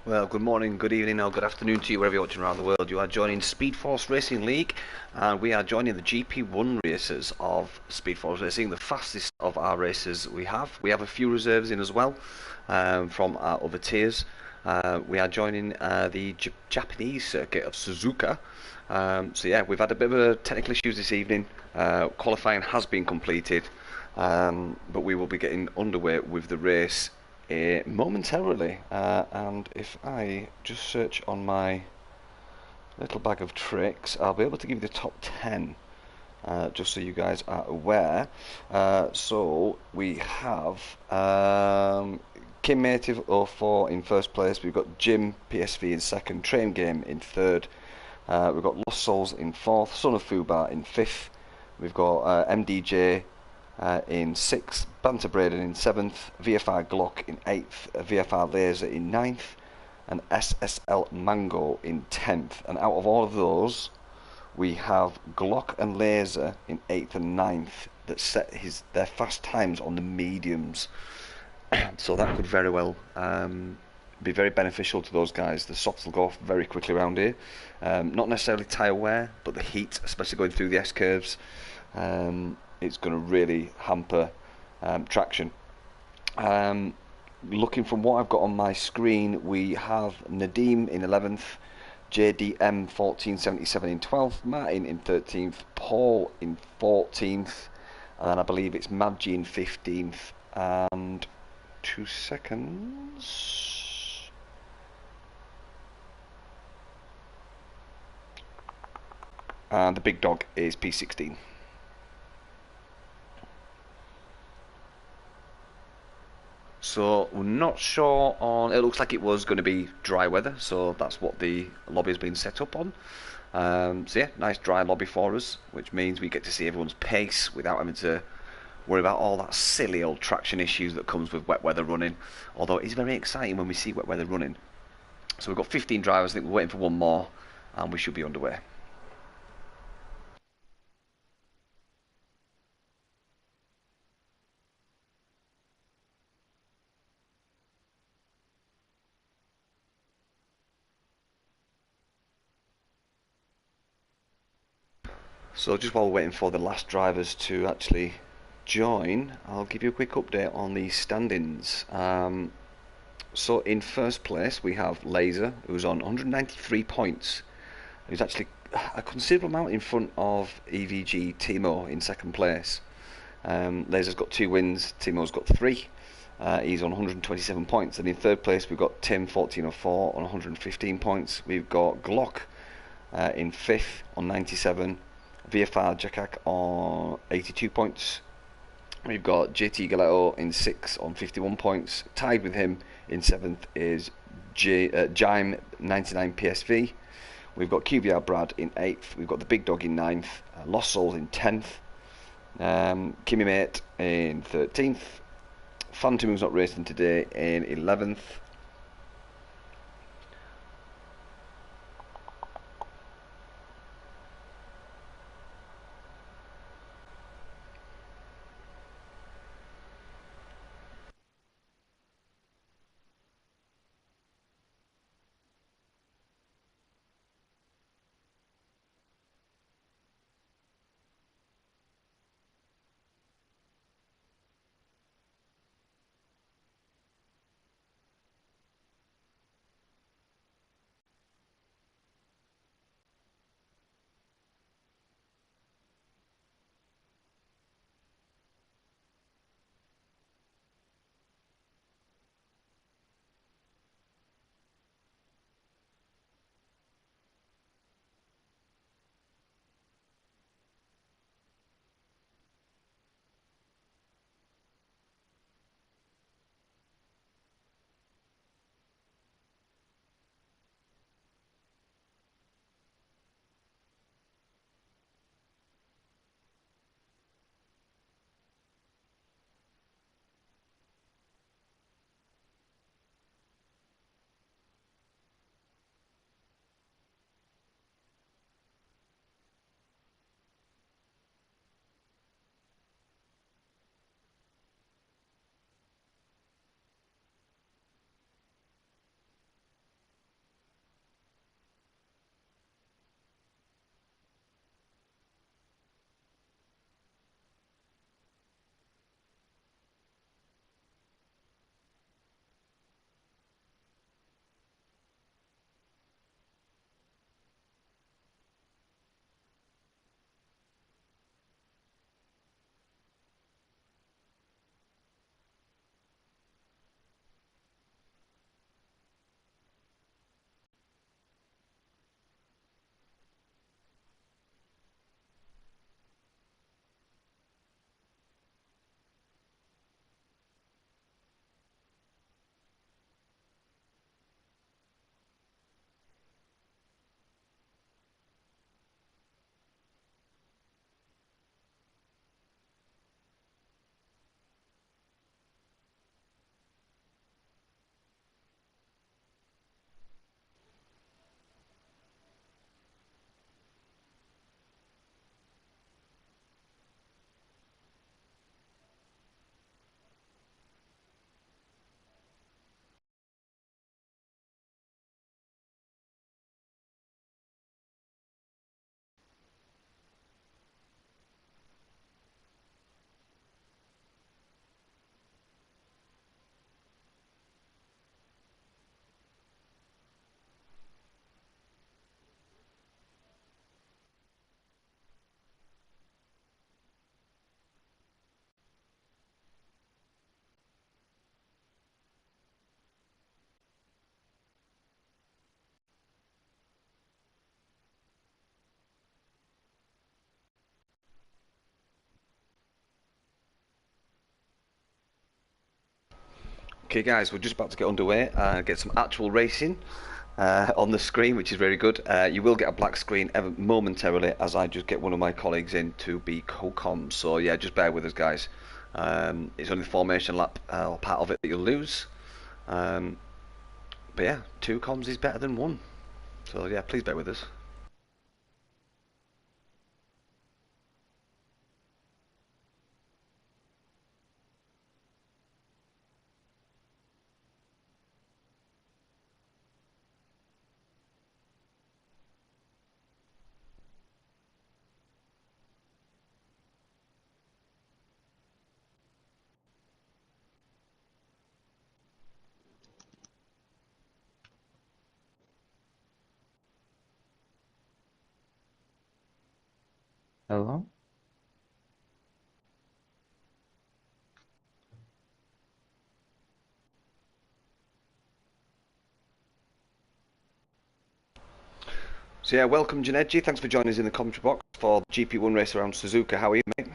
Well, good morning, good evening, or good afternoon to you wherever you're watching around the world. You are joining Speed Force Racing League, and we are joining the GP1 races of Speed Force Racing, the fastest of our races we have. We have a few reserves in as well from our other tiers. We are joining the Japanese circuit of Suzuka. So yeah, we've had a bit of technical issues this evening. Qualifying has been completed, but we will be getting underway with the race momentarily. And if I just search on my little bag of tricks, I'll be able to give you the top 10, just so you guys are aware. So we have Kim Native 04 in first place. We've got Jim PSV in second, Train Game in third. We've got Lost Souls in fourth, Son of Fubar in fifth. We've got MDJ in sixth, Banter Braden in seventh, VFR Glock in eighth, VFR Laser in ninth, and SSL Mango in 10th. And out of all of those, we have Glock and Laser in 8th and ninth that set their fast times on the mediums. So that could very well be very beneficial to those guys. The softs will go off very quickly around here. Not necessarily tyre wear, but the heat, especially going through the S-curves, it's going to really hamper traction. Looking from what I've got on my screen, we have Nadim in 11th, JDM 1477 in 12th, Martin in 13th, Paul in 14th, and then I believe it's Madji in 15th. And 2 seconds. And the big dog is P16. So we're not sure on. It looks like it was going to be dry weather, so that's what the lobby has been set up on. So yeah, nice dry lobby for us, which means we get to see everyone's pace without having to worry about all that silly old traction issues that comes with wet weather running. Although it is very exciting when we see wet weather running. So we've got 15 drivers. I think we're waiting for one more, and we should be underway. So just while we're waiting for the last drivers to actually join, I'll give you a quick update on the standings. So in first place we have Laser, who's on 193 points. He's actually a considerable amount in front of EVG Timo in second place. Laser's got 2 wins, Timo's got 3. He's on 127 points. And in third place we've got Tim 1404 on 115 points. We've got Glock in fifth on 97. VFR Jakak on 82 points. We've got JT Galetto in 6th on 51 points. Tied with him in 7th is Jaime 99 PSV. We've got QVR Brad in 8th. We've got the Big Dog in 9th. Lost Souls in 10th. Kimmy Mate in 13th. Phantom, who's not racing today, in 11th. Okay guys, we're just about to get underway and get some actual racing on the screen, which is very good. You will get a black screen momentarily as I just get one of my colleagues in to be co-com, so yeah, just bear with us guys. It's only the formation lap or part of it that you'll lose, but yeah, 2 comms is better than 1, so yeah, please bear with us. Hello? So yeah, welcome Janeji, thanks for joining us in the commentary box for the GP1 race around Suzuka. How are you, mate?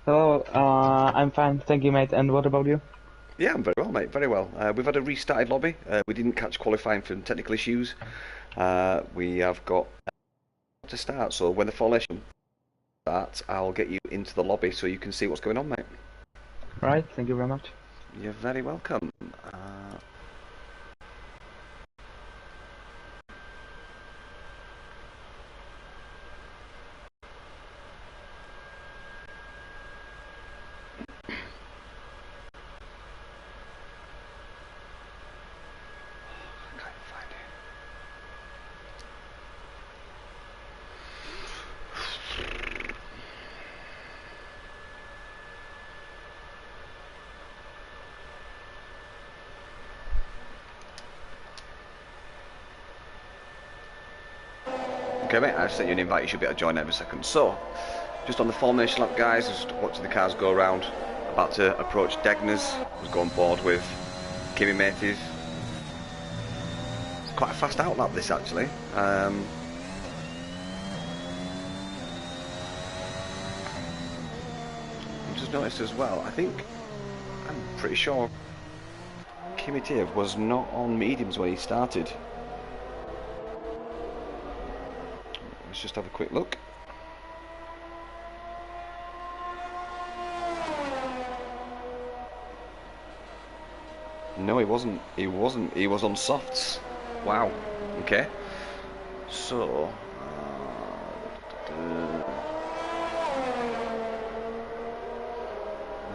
Hello, I'm fine, thank you, mate. And what about you? Yeah, I'm very well, mate, very well. We've had a restarted lobby. We didn't catch qualifying from technical issues. We have got to start, so when the formation starts, I'll get you into the lobby so you can see what's going on, mate. Right, thank you very much. You're very welcome. Okay, mate, I've sent you an invite. You should be able to join every second. So, just on the formation lap, guys, just watching the cars go around. About to approach Degner's. Was going board with Kimi Matthews. It's quite a fast out lap, this actually. I've just noticed as well. I'm pretty sure Kimi Tiev was not on mediums when he started. Let's just have a quick look. No, he wasn't. He wasn't. He was on softs. Wow. Okay. So.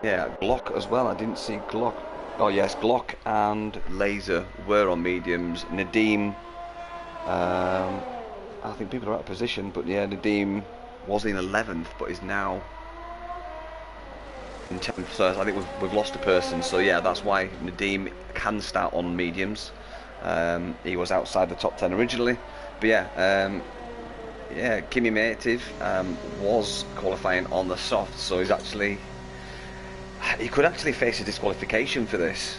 Yeah, Glock as well. I didn't see Glock. Oh yes, Glock and Laser were on mediums. Nadim. I think people are out of position, but yeah, Nadim was in 11th, but is now in 10th. So I think we've lost a person. So yeah, that's why Nadim can start on mediums. He was outside the top 10 originally, but yeah, yeah, Kimi Mativ was qualifying on the soft, so he could actually face a disqualification for this.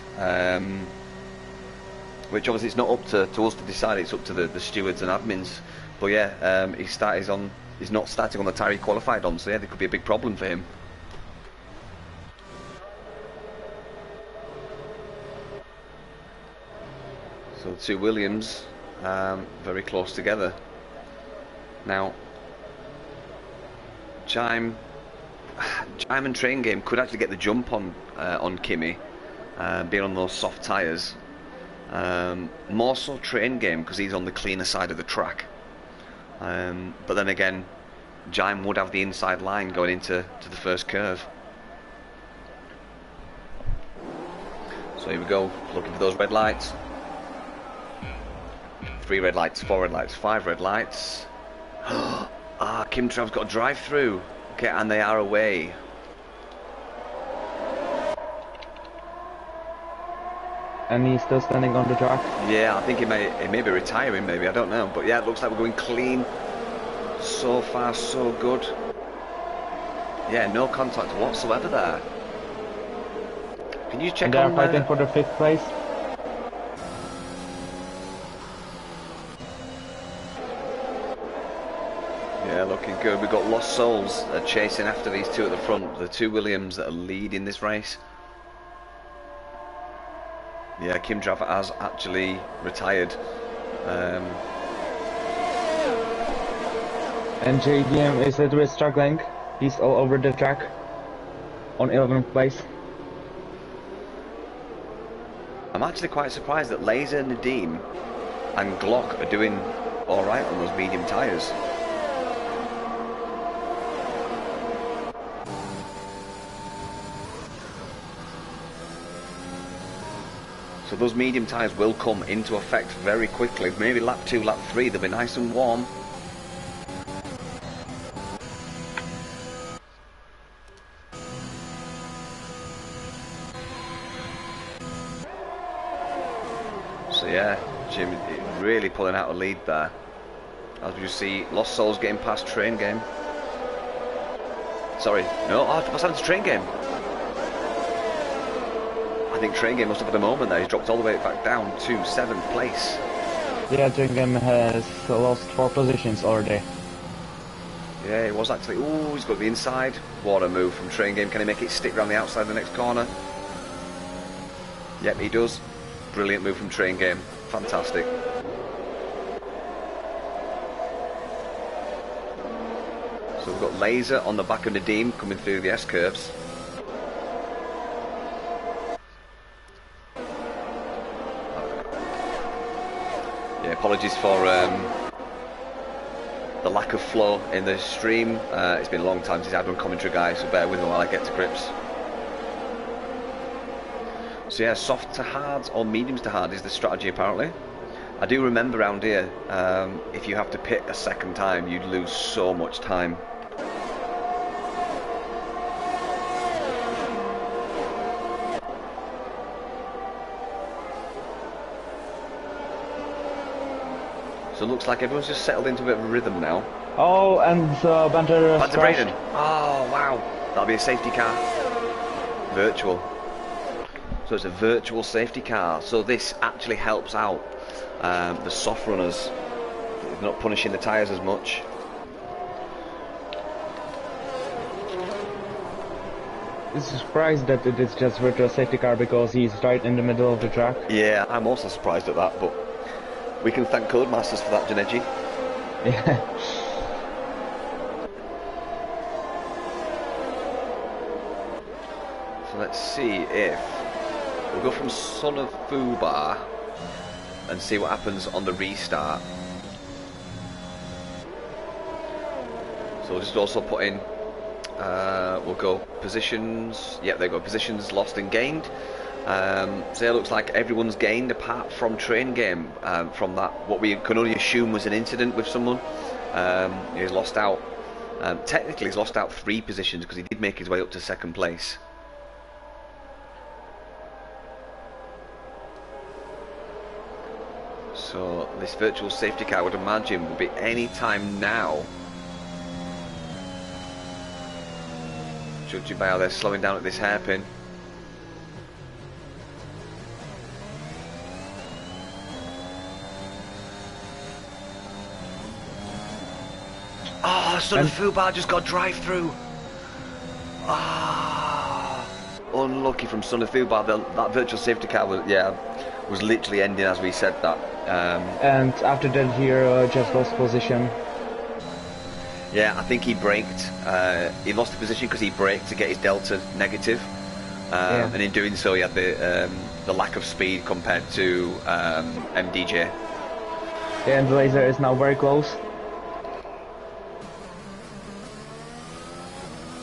Which obviously it's not up to us to decide, it's up to the stewards and admins. But yeah, he's not starting on the tyre he qualified on, so yeah, there could be a big problem for him. So the two Williams very close together. Now, Chime and Train Game could actually get the jump on Kimi, being on those soft tyres. More so Train Game because he's on the cleaner side of the track. But then again, Jaime would have the inside line going into the first curve. So here we go, looking for those red lights. 3 red lights, 4 red lights, 5 red lights. Kim Trav's got a drive through. Okay, and they are away. And he's still standing on the track? Yeah, I think he may be retiring, maybe, I don't know. But yeah, it looks like we're going clean. So far, so good. Yeah, no contact whatsoever there. Can you check on... They're fighting for the 5th place? Yeah, looking good. We've got Lost Souls chasing after these two at the front. The two Williams that are leading this race. Yeah, Kim Dravert has actually retired. Um, And JDM is a little bit struggling. He's all over the track on 11th place. I'm actually quite surprised that Laser, Nadim and Glock are doing alright on those medium tyres. So those medium tyres will come into effect very quickly. Maybe lap 2, lap 3, they'll be nice and warm. So yeah, Jim really pulling out a lead there. As you see, Lost Souls getting past Train Game. Sorry, no, what's happened to Train Game? I think Train Game must have had a moment there. He's dropped all the way back down to 7th place. Yeah, JDM has lost 4 positions already. Yeah, it was actually. Ooh, he's got the inside. What a move from Train Game. Can he make it stick around the outside of the next corner? Yep, he does. Brilliant move from Train Game. Fantastic. So we've got Laser on the back of Nadim coming through the S-curves. Yeah, apologies for the lack of flow in the stream. It's been a long time since I've done commentary, guys, so bear with me while I get to grips. So yeah, soft to hard or mediums to hard is the strategy apparently. I do remember around here, if you have to pit a second time, you'd lose so much time. So it looks like everyone's just settled into a bit of a rhythm now. Oh, and Banter Braden. Oh, wow. That'll be a safety car. Virtual. So it's a virtual safety car. So this actually helps out the soft runners. They're not punishing the tyres as much. I'm surprised that it is just virtual safety car because he's right in the middle of the track. Yeah, I'm also surprised at that, but we can thank Codemasters for that, Janeji. Yeah. So let's see if we'll go from Son of Fubar and see what happens on the restart. So we'll just also put in, we'll go positions. Yep, there you go, positions lost and gained. So it looks like everyone's gained apart from Train Game from that, what we can only assume was an incident with someone. He's lost out, technically he's lost out 3 positions because he did make his way up to 2nd place. So this virtual safety car, I would imagine, will be any time now. Judging by how they're slowing down at this hairpin. Oh, Son of Fubar just got drive-through. Ah, unlucky from Son of Fubar. That virtual safety car was literally ending as we said that. And after that, he just lost position. Yeah, I think he braked. He lost the position because he braked to get his delta negative, and in doing so, he had the lack of speed compared to MDJ. Yeah, and the Laser is now very close.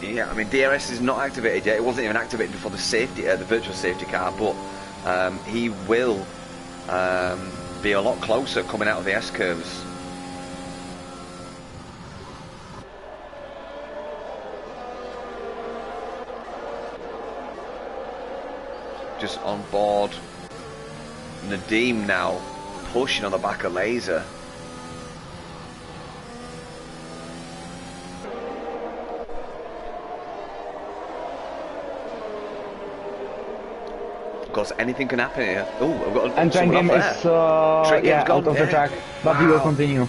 Yeah, I mean DRS is not activated yet. It wasn't even activated before the virtual safety car, but he will be a lot closer coming out of the S-curves. Just on board Nadim now, pushing on the back of Laser. Because anything can happen here. Oh, I've got and Train Game is out of the track, but he will continue.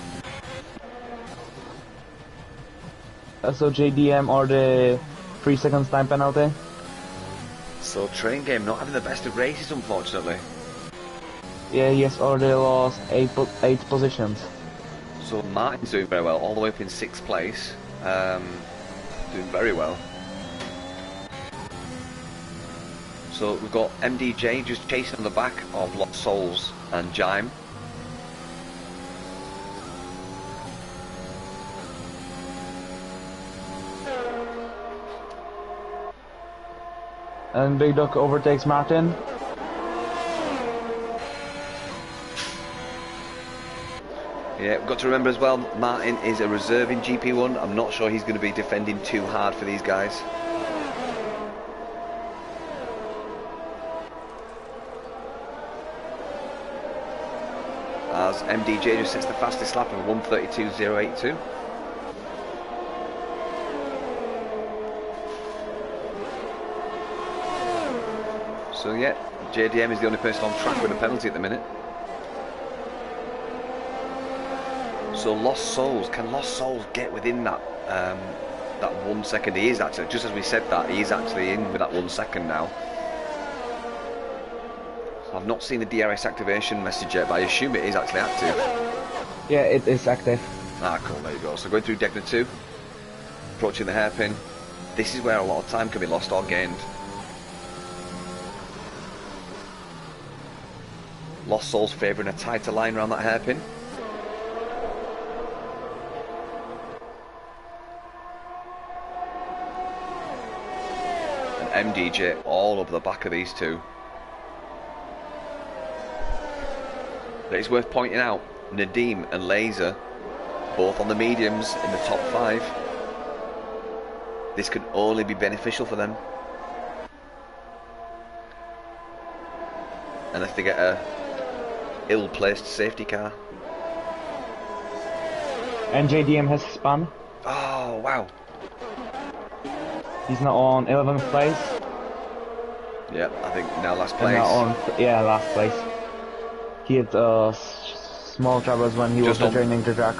So JDM or the 3 seconds time penalty. So Train Game not having the best of races, unfortunately. Yeah, he has already lost eight positions. So Martin's doing very well, all the way up in 6th place. Doing very well. So we've got MDJ just chasing on the back of Lost Souls and Jime. And Big Dog overtakes Martin. Yeah, we've got to remember as well, Martin is a reserve in GP1. I'm not sure he's going to be defending too hard for these guys. As MDJ just sets the fastest lap of 1:32.082. So yeah, JDM is the only person on track with a penalty at the minute. So Lost Souls, can Lost Souls get within that that 1 second? He is actually, just as we said that, he is actually in with that 1 second now. So I've not seen the DRS activation message yet, but I assume it is actually active. Yeah, it is active. Ah, cool, there you go. So going through Degner 2, approaching the hairpin. This is where a lot of time can be lost or gained. Lost Souls favouring a tighter line around that hairpin. And MDJ all over the back of these two. But it's worth pointing out, Nadim and Laser, both on the mediums in the top 5. This could only be beneficial for them. Unless they get a ill-placed safety car. And JDM has spun. Oh, wow. He's now on 11th place. Yeah, I think now last And place. now on, yeah, last place. He had small troubles when he was returning the track.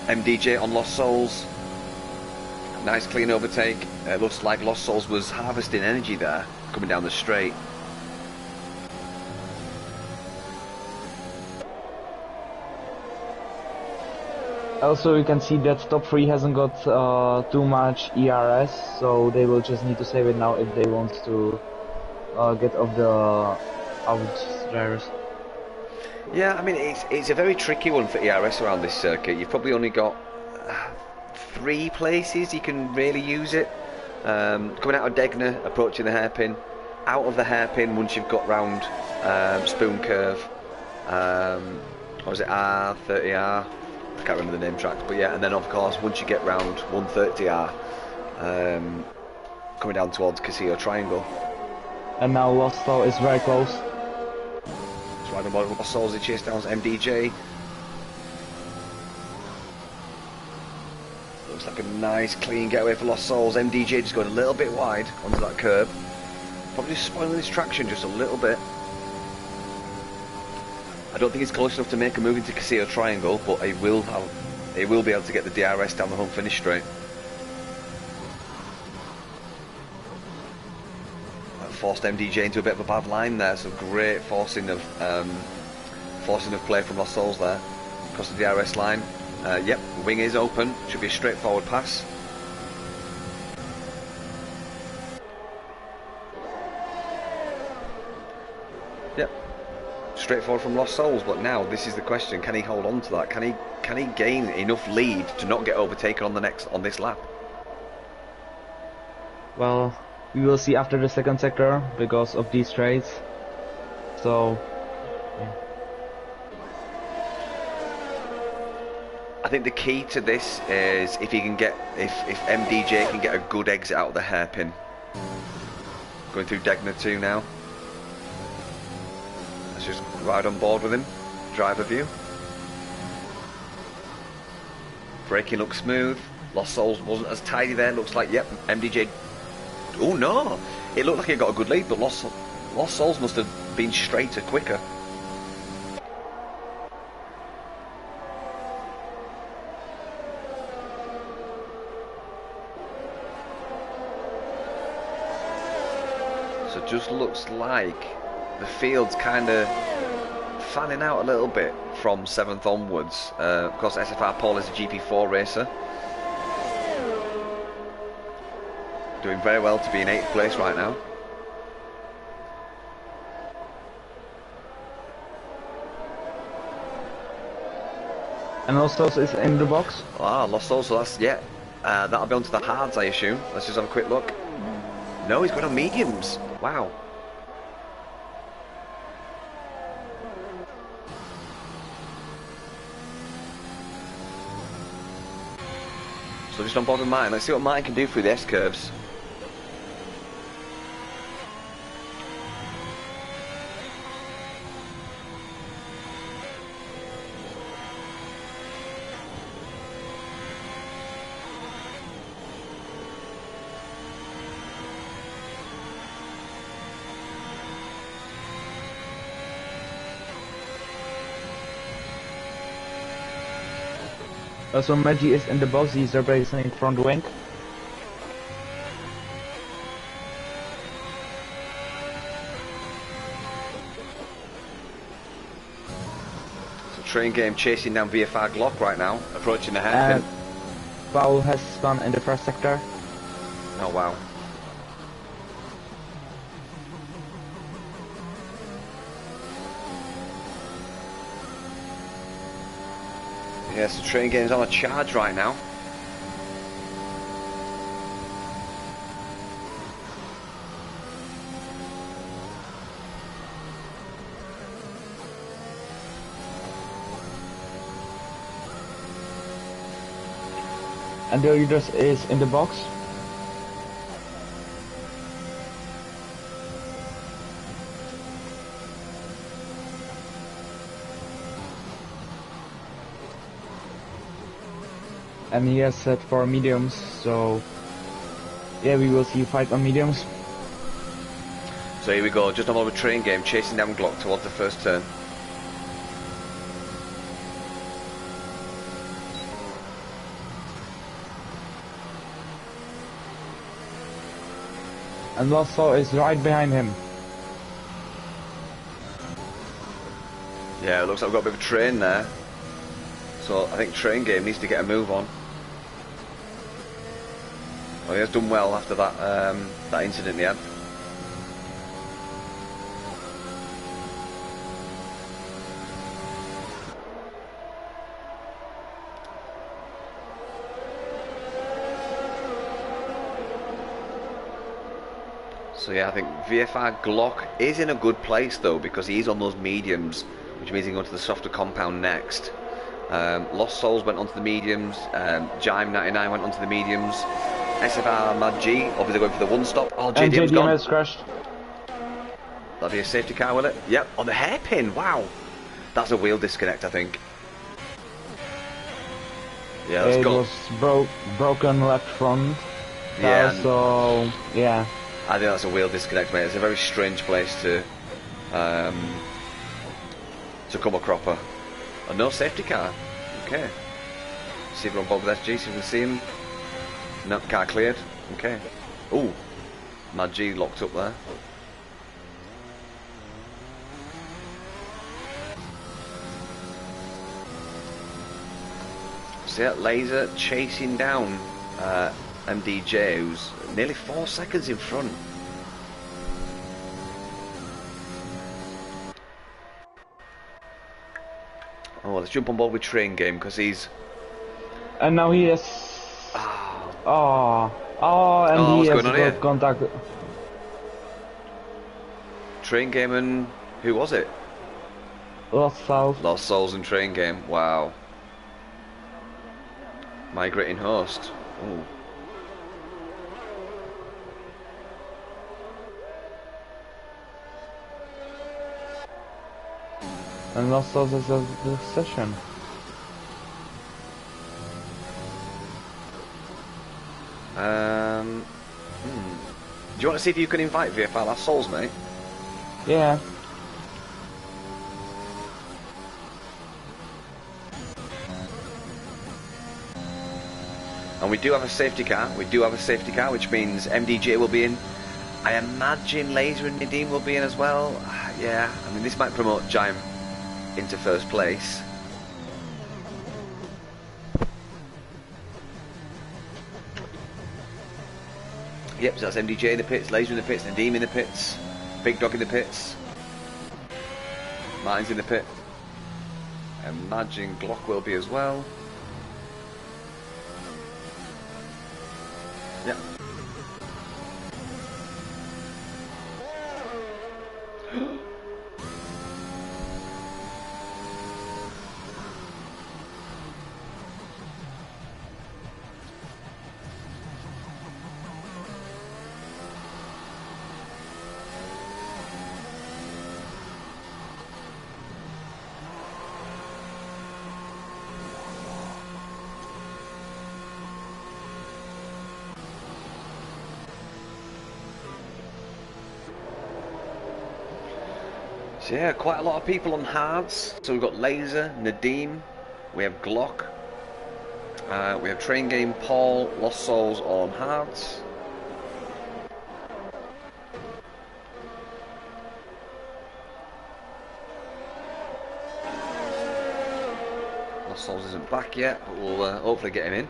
MDJ on Lost Souls. Nice clean overtake. It looks like Lost Souls was harvesting energy there, coming down the straight. Also, you can see that top 3 hasn't got too much ERS, so they will just need to save it now if they want to get off the outriders. Yeah, I mean, it's a very tricky one for ERS around this circuit. You've probably only got 3 places you can really use it. Coming out of Degner, approaching the hairpin. Out of the hairpin once you've got round Spoon Curve. What was it, R30R? I can't remember the name tracks, but yeah, and then of course once you get round 130R, coming down towards Castillo Triangle. And now Lost Soul is very close. It's right on board with Lost Souls, they chase down MDJ. Looks like a nice clean getaway for Lost Souls. MDJ just going a little bit wide onto that curb. Probably just spoiling his traction just a little bit. I don't think he's close enough to make a move into Castillo Triangle, but he will be able to get the DRS down the home finish straight. That forced MDJ into a bit of a bad line there, so great forcing of play from Lost Souls there. Across the DRS line. Yep, wing is open, should be a straightforward pass. Yep. Straightforward from Lost Souls, but now this is the question: can he hold on to that? Can he gain enough lead to not get overtaken on this lap? Well, we will see after the second sector because of these trades. So, yeah. I think the key to this is if MDJ can get a good exit out of the hairpin. Going through Degner 2 now. Let's just ride on board with him. Driver view. Braking looks smooth. Lost Souls wasn't as tidy there. Looks like, yep, MDJ. Oh no! It looked like he got a good lead, but Lost Souls must have been straighter, quicker. So it just looks like the field's kind of fanning out a little bit from 7th onwards. Of course, SFR Paul is a GP4 racer. Doing very well to be in 8th place right now. And also is in the box. Ah, Lost Souls, so that's, yeah. That'll be onto the hards, I assume. Let's just have a quick look. No, he's going on mediums. Wow. So just on board with Martin. Let's see what Martin can do through the S-curves. So Maggi is in the box, he's replacing front wing. So Train Game chasing down VFR Glock right now, approaching the hairpin. Paul has gone in the first sector. Oh wow. Yes, the Train Game's on a charge right now. And the leaders is in the box. And he has set for mediums, so yeah, we will see a fight on mediums. So here we go, just on over Train Game, chasing down Glock towards the first turn. And Lasso is right behind him. Yeah, it looks like we've got a bit of a train there. So I think Train Game needs to get a move on. Well, he has done well after that that incident he had. So yeah, I think VFR Glock is in a good place though, because he's on those mediums, which means he can go to the softer compound next. Lost Souls went onto the mediums, Jime 99 went onto the mediums, SFR Mad G obviously going for the one stop. Oh, And JDM's JDM gone. has crashed. That'll be a safety car, will it? Yep, on the hairpin, wow. That's a wheel disconnect, I think. Yeah, let's It go. was broken left front. Yeah, So yeah. I think that's a wheel disconnect, mate. It's a very strange place to come a cropper. A no safety car. Okay. See if we're on board with SG, see if we can see him. No, car cleared. Okay. Ooh. Mad G locked up there. See that laser chasing down MDJ, who's nearly 4 seconds in front. Oh, let's jump on board with Train Game because he's. And now he has. And Oh, he what's has going on here? got contact. Train Game and who was it? Lost South. Lost Souls and Train Game. Wow. Migrating host. Ooh. And Lost South is the session. Do you want to see if you can invite VFR Lost Souls, mate? Yeah. And we do have a safety car. We do have a safety car, which means MDJ will be in. I imagine Laser and Nadim will be in as well. Yeah, I mean, this might promote Jime into first place. Yep, so that's MDJ in the pits, Laser in the pits, Nadeem in the pits, Big Dog in the pits, Martin's in the pit. Imagine Glock will be as well. Yep. So yeah, quite a lot of people on hards. So we've got Laser, Nadeem, we have Glock, we have Train Game, Paul, Lost Souls all on hards. Lost Souls isn't back yet, but we'll hopefully get him in.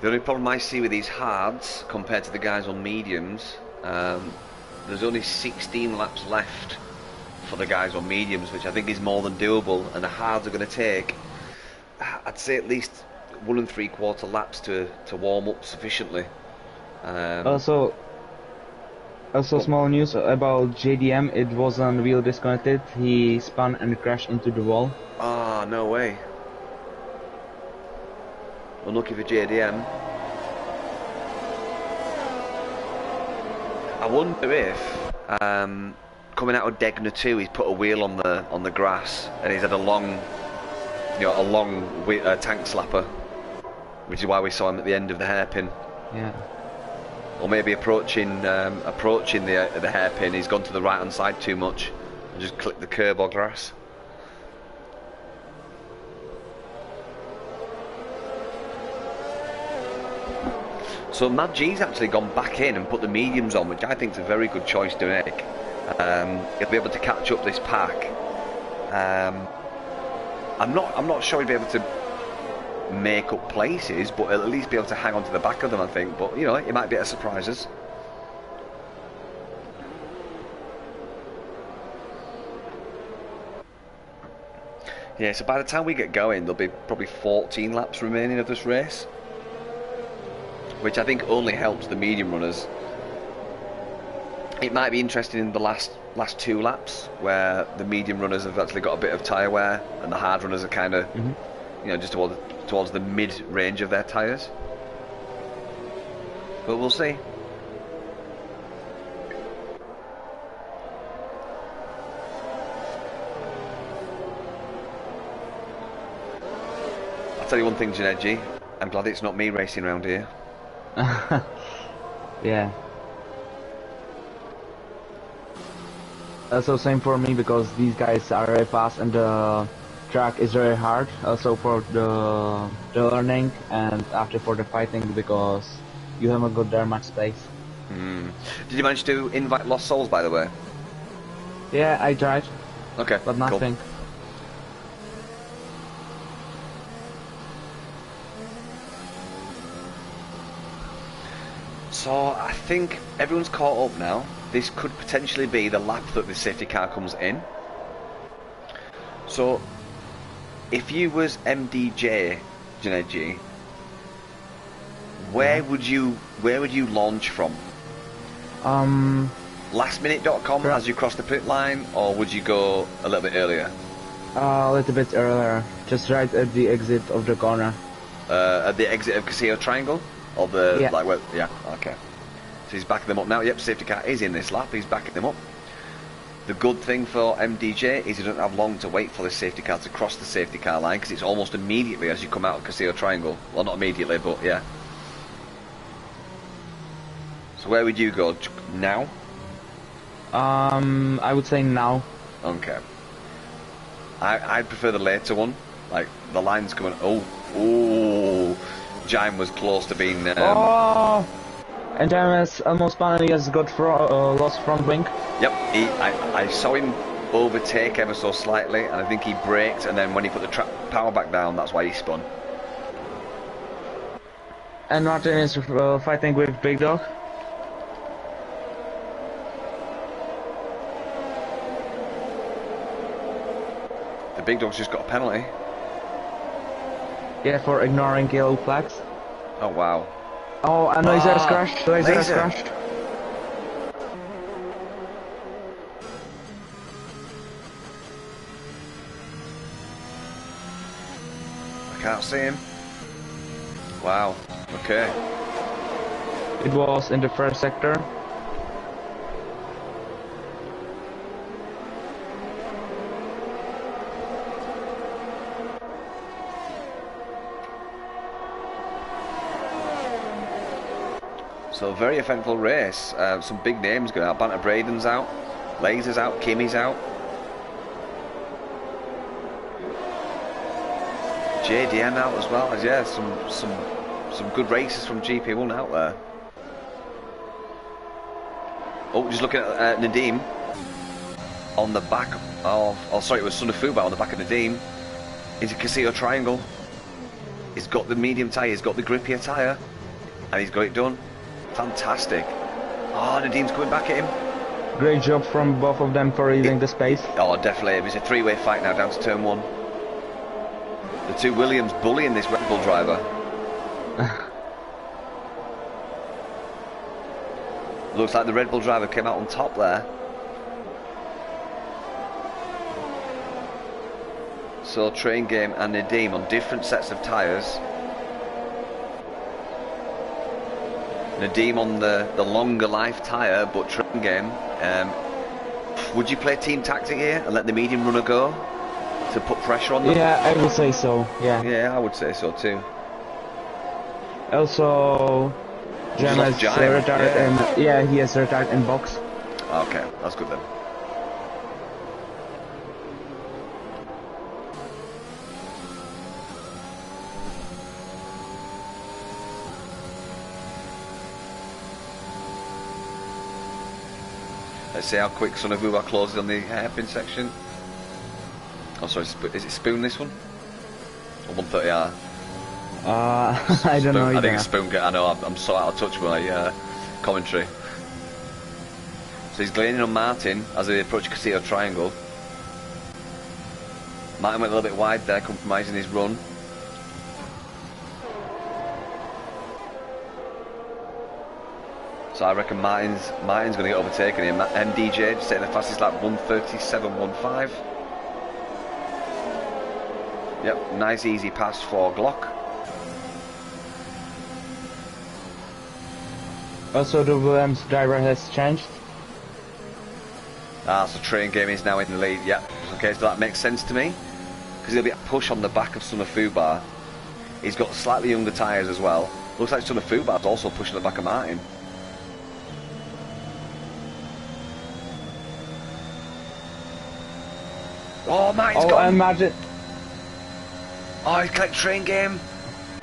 The only problem I see with these hards compared to the guys on mediums, there's only 16 laps left for the guys on mediums, which I think is more than doable, and the hards are going to take, I'd say, at least 1 3/4 laps to warm up sufficiently. Also, small news about JDM, it wasn't wheel disconnected, he spun and crashed into the wall. Ah, no way. Unlucky for JDM. I wonder if coming out of Degner 2 he's put a wheel on the grass and he's had a long tank slapper, which is why we saw him at the end of the hairpin. Yeah. Or maybe approaching the hairpin, he's gone to the right hand side too much and just clipped the curb or grass. So Mad G's actually gone back in and put the mediums on, which I think is a very good choice to make. He'll be able to catch up this pack. I'm not sure he'll be able to make up places, but he'll at least be able to hang on to the back of them, I think. But you know, it might be a surprises. Yeah, so by the time we get going, there'll be probably 14 laps remaining of this race, which I think only helps the medium runners. It might be interesting in the last 2 laps where the medium runners have actually got a bit of tyre wear and the hard runners are kind of, you know, just towards the mid range of their tyres. But we'll see. I'll tell you one thing, Janeji, I'm glad it's not me racing around here. Yeah. Also same for me, because these guys are very fast and the track is very hard. Also for the learning and after for the fighting, because you haven't got that much space. Did you manage to invite Lost Souls, by the way? Yeah, I tried. Okay, but nothing. Cool. So I think everyone's caught up now. This could potentially be the lap that the safety car comes in. So if you was MDJ, Junaid, where would you launch from? Lastminute.com as you cross the pit line, or would you go a little bit earlier? A little bit earlier, just right at the exit of the corner. At the exit of Casio Triangle? Or the, yeah. like, well, yeah, okay. So he's backing them up now. Yep, safety car is in this lap. He's backing them up. The good thing for MDJ is you don't have long to wait for the safety car to cross the safety car line, because it's almost immediately as you come out of Casio Triangle. Well, not immediately, but yeah. So where would you go now? I would say now. Okay. I'd prefer the later one. Like, the line's coming... Oh, Jaime was close to being... Oh! And James almost finally has got lost front wing. Yep, I saw him overtake ever so slightly, and I think he braked, and then when he put the power back down, that's why he spun. And Martin is fighting with Big Dog. The Big Dog's just got a penalty. Yeah, for ignoring yellow flags. Oh, wow. Oh, and Laser has crashed. Laser has crashed. I can't see him. Wow. Okay. It was in the first sector. So a very eventful race. Some big names going out. Banter Braden's out. Laser's out. Kimmy's out. JDM out as well. Yeah, some good races from GP1 out there. Oh, just looking at Nadim on the back of... Oh, sorry, it was Son of Fuba on the back of Nadim. Into Castillo Triangle. He's got the medium tyre, he's got the grippier tyre, and he's got it done. Fantastic. Oh, Nadim's coming back at him. Great job from both of them for leaving the space. Oh, definitely. It was a three-way fight now down to turn one. The two Williams bullying this Red Bull driver. Looks like the Red Bull driver came out on top there. So Train Game and Nadim on different sets of tyres. Nadim on the longer life tyre, but Train Game. Would you play team tactic here and let the medium runner go to put pressure on them? Yeah, I would say so. Yeah. Yeah, I would say so too. Also, Jam has retired, and yeah, he has retired in box. Okay, that's good then. Let's see how quick Son of Uba closes on the hairpin section. Oh, sorry, is it Spoon this one? Or 130R? I don't know either. I think it's Spoon. I know, I'm so out of touch with my commentary. So he's gleaning on Martin as they approach Castillo Triangle. Martin went a little bit wide there, compromising his run. So I reckon Martin's going to get overtaken here. MDJ just taking the fastest lap, 1:37.15. Yep, nice easy pass for Glock. Also, the Williams driver has changed. So Train Game is now in the lead. Yep. Okay, so that makes sense to me because he'll be a push on the back of Son of Fubar. He's got slightly younger tyres as well. Looks like Son of Fubar's also pushing the back of Martin. Oh, Martin's gone. Imagine. Oh, he's got Train Game.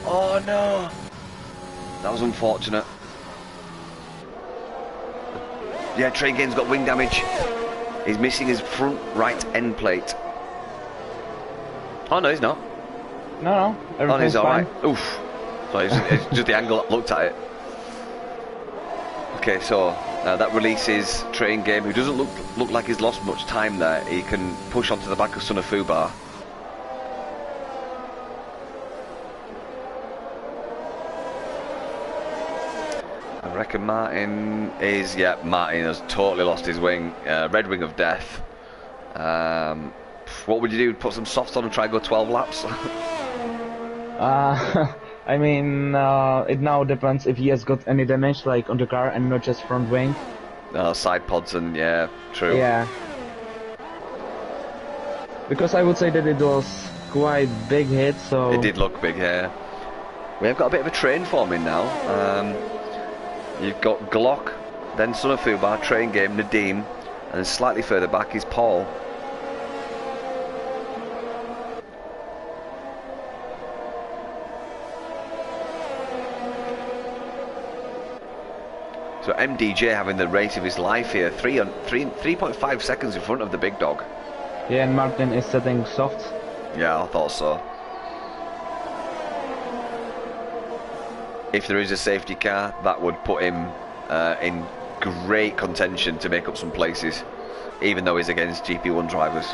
Oh no, that was unfortunate. Yeah, Train Game's got wing damage. He's missing his front right end plate. Oh no, he's not. No, Oh, he's fine. alright. Oof. So it's just the angle I looked at it. Okay, so that releases Train Game, who doesn't look like he's lost much time there. He can push onto the back of Son of Fubar. I reckon Martin is... Yeah, Martin has totally lost his wing. Red wing of death. What would you do? Put some softs on and try and go 12 laps? I mean, it now depends if he has got any damage, like on the car, and not just front wing. Side pods and... Yeah, true. Yeah. Because I would say that it was quite big hit, so... It did look big, yeah. We have got a bit of a train forming now. You've got Glock, then Son of Fubar, Train Game, Nadim, And slightly further back is Paul. So MDJ having the race of his life here, 3.5 seconds in front of the big dog. Yeah, and Martin is setting soft. Yeah, I thought so. If there is a safety car, that would put him in great contention to make up some places, even though he's against GP1 drivers.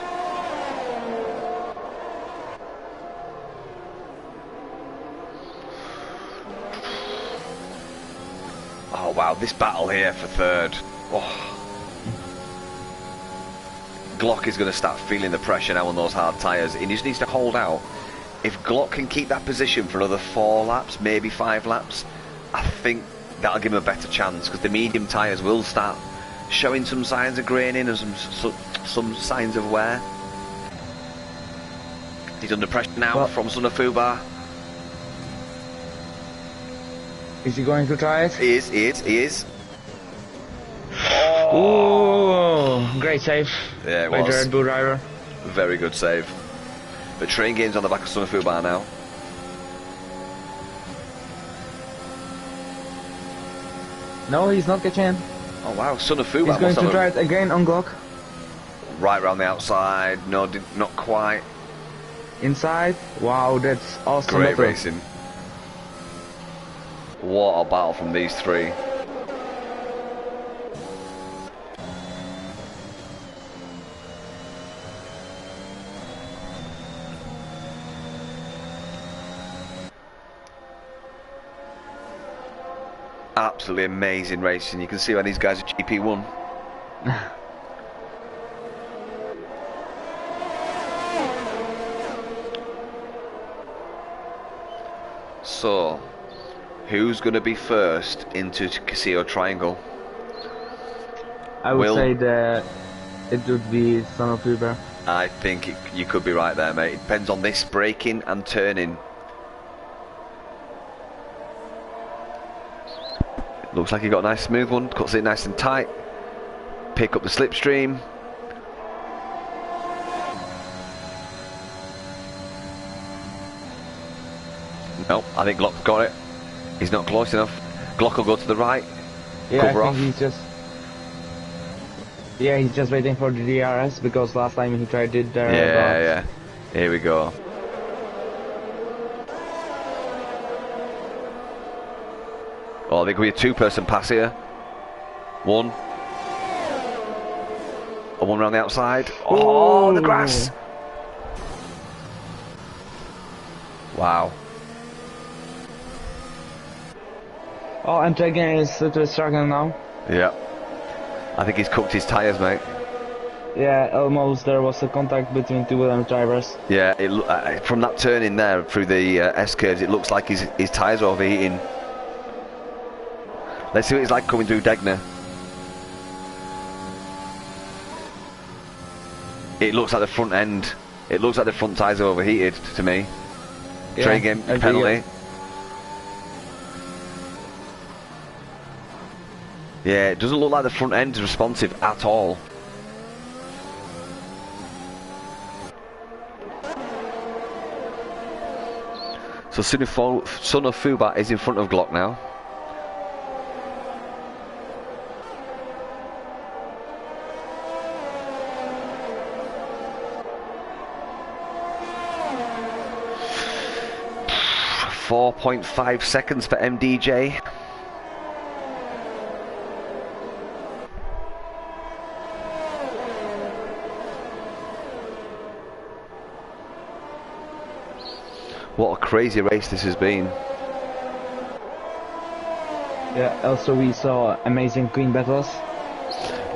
Oh wow, this battle here for third. Oh. Glock is going to start feeling the pressure now on those hard tyres. He just needs to hold out. If Glock can keep that position for another 4 laps, maybe 5 laps, I think that'll give him a better chance, because the medium tyres will start showing some signs of graining and some signs of wear. He's under pressure now from Sunafuba. Is he going to try it? He is. Oh, great save by the Red Bull driver. Very good save. But train game's on the back of Sunafuba now. No, he's not catching. Oh wow, Sunafuba. He's going to try it again on Glock. Right round the outside. No, not quite. Inside. Wow, that's awesome. Great racing. What a battle from these three. Absolutely amazing racing. You can see why these guys are GP1. So, who's going to be first into Casillo Triangle? I would say that it would be Son of Uber. I think you could be right there, mate. It depends on this braking and turning. Looks like he got a nice smooth one, cuts it nice and tight. Pick up the slipstream. No, I think Glock's got it. He's not close enough. Glock will go to the right. Yeah, cover I off. think he's just waiting for the DRS, because last time he tried it there. Yeah. Here we go. Oh, I think we a 2-person pass here. One. And one around the outside. Oh, the grass! Wow. Oh, and Tegan is struggling now. Yeah. I think he's cooked his tyres, mate. Yeah, almost there was a contact between two of them drivers. Yeah, from that turn in there through the S-curves, it looks like his tyres are overheating. Let's see what it's like coming through Degner. It looks like the front end. It looks like the front tyres are overheated to me. Yeah, Train game penalty. Yeah, it doesn't look like the front end is responsive at all. So Sunafuba is in front of Glock now. .5 seconds for MDJ. What a crazy race this has been. Yeah, also we saw amazing Queen battles.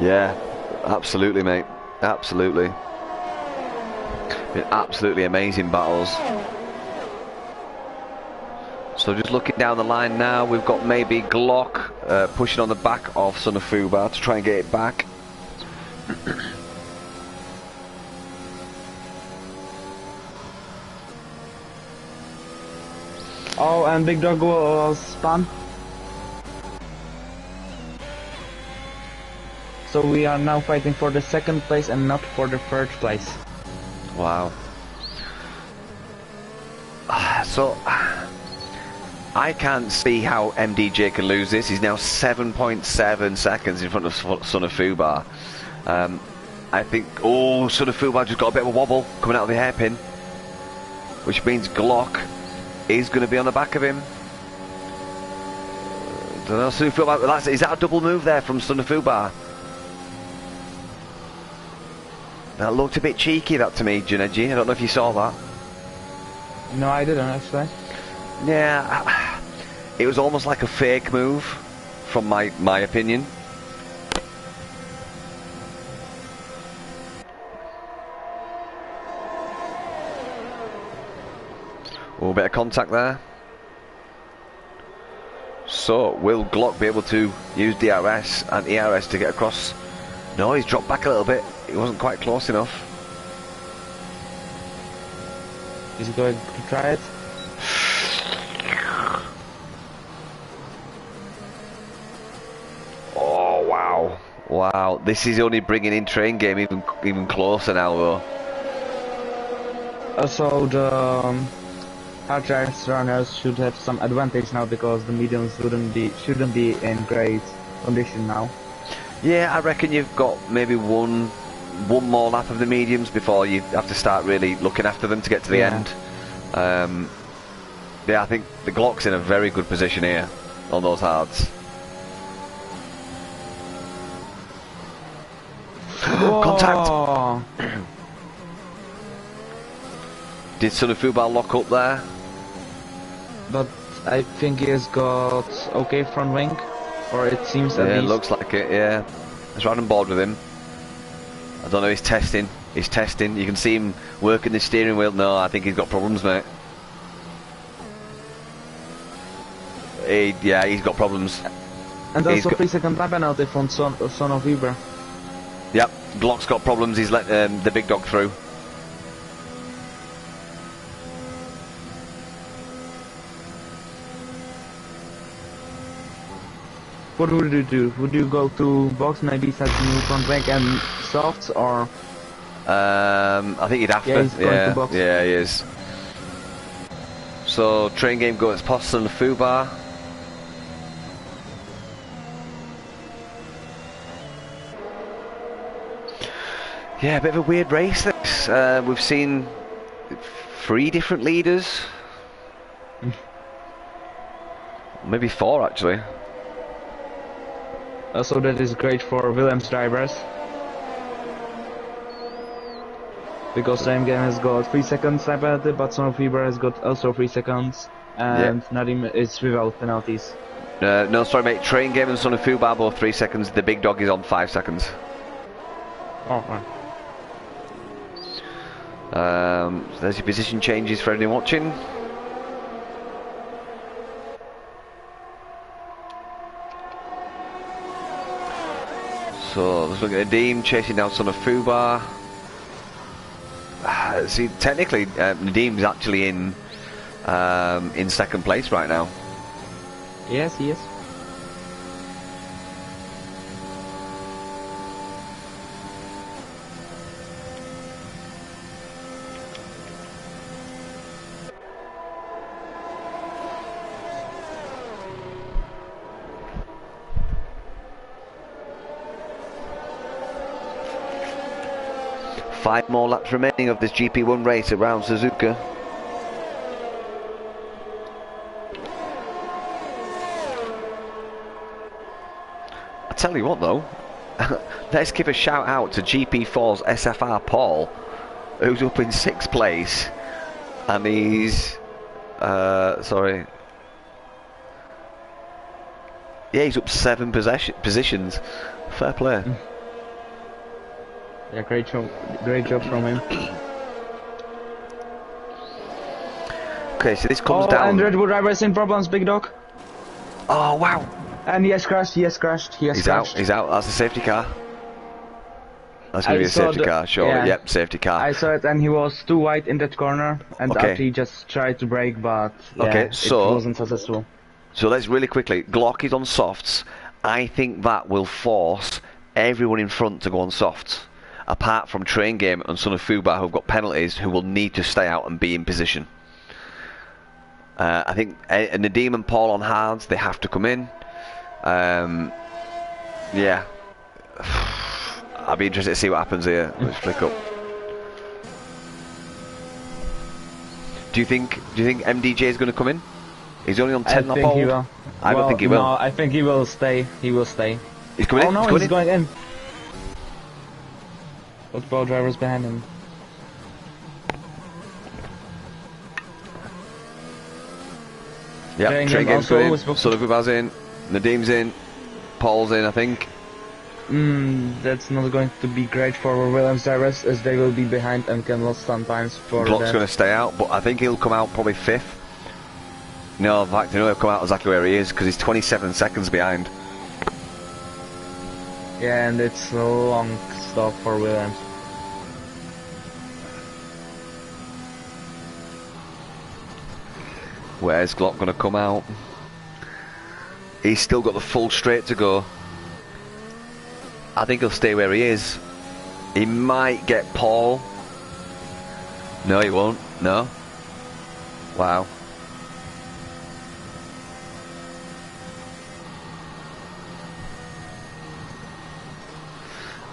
Yeah, absolutely, mate. Absolutely. Been absolutely amazing battles. So just looking down the line now, we've got maybe Glock pushing on the back of Sunafuba to try and get it back. Oh, and Big Dog was spun. So we are now fighting for the second place and not for the third place. Wow. So I can't see how MDJ can lose this. He's now 7.7 seconds in front of Son of Fubar. I think, oh, Son of Fubar just got a bit of a wobble coming out of the hairpin, which means Glock is going to be on the back of him. Don't know, Son of Fubar, is that a double move there from Son of Fubar? That looked a bit cheeky, that, to me, Juneji. I don't know if you saw that. No, I didn't actually. Yeah, it was almost like a fake move, from my opinion. Oh, bit of contact there. So, will Glock be able to use DRS and ERS to get across? No, he's dropped back a little bit. He wasn't quite close enough. Is he going to try it? Oh, wow. Wow, this is only bringing in train game even closer now, though. Also, the hard drive runners should have some advantage now because the mediums shouldn't be in great condition now. Yeah, I reckon you've got maybe one more lap of the mediums before you have to start really looking after them to get to the end. Yeah, I think the Glock's in a very good position here on those hards. Contact! Did Son of Fubar lock up there? But I think he has got okay front wing, or it seems at least. least. It looks like it, yeah. Let's ride on board with him. I don't know, he's testing. He's testing. You can see him working the steering wheel. No, I think he's got problems, mate. Yeah, he's got problems. And also 3-second lap penalty from Son of Weber. Yep, Glock's got problems. He's let the big dog through. What would you do? Would you go to box, maybe set new front wing and softs, or? I think he'd have to. He's going to box. Yeah, he is. So train game goes past Son of Fubar. Yeah, a bit of a weird race this. We've seen 3 different leaders. Maybe 4 actually. Also, that is great for Williams drivers. Because same game has got 3 seconds lap penalty, but Son of Weber has got also 3 seconds. And Nadim is without penalties. No, sorry mate, train game and Son of Fubar both 3 seconds, the big dog is on 5 seconds. Oh, right. So there's your position changes for anyone watching. So let's look at Nadim chasing down Son of Fubar. See, technically Nadim's actually in second place right now. Yes, he is. Five more laps remaining of this GP1 race around Suzuka. I tell you what though, let's give a shout out to GP4's SFR Paul, who's up in 6th place, and he's sorry, yeah, he's up 7 positions. Fair play. Yeah, great job from him. Okay, so this comes down. And Red Bull driver is in problems, big dog. Oh wow! And he has crashed. He's crashed. He's out. That's a safety car. That's going to be a safety car, sure. Yeah. Yep, safety car. I saw it, and he was too wide in that corner, and after he just tried to brake, but it wasn't successful. So let's really quickly. Glock is on softs. I think that will force everyone in front to go on softs, apart from Train Game and Son of Fubar, who've got penalties, who will need to stay out and be in position. I think Nadim and Paul on hards, they have to come in. Yeah. I'll be interested to see what happens here. Let's flick up. Do you think MDJ is going to come in? He's only on 10 I think he will. I don't think he will. No, I think he will stay. He will stay. He's coming in? Oh no, he's he's going in. Both bow drivers behind him. Yeah, Train Game's also going in. Sullivan's in. Nadim's in. Paul's in, I think. That's not going to be great for Williams drivers, as they will be behind and can lose sometimes for Glock's going to stay out, but I think he'll come out probably 5th. No, in fact, he'll come out exactly where he is, because he's 27 seconds behind. Yeah, and it's a long stop for Williams. Where's Glock going to come out? He's still got the full straight to go. I think he'll stay where he is. He might get Paul. No, he won't. No. Wow.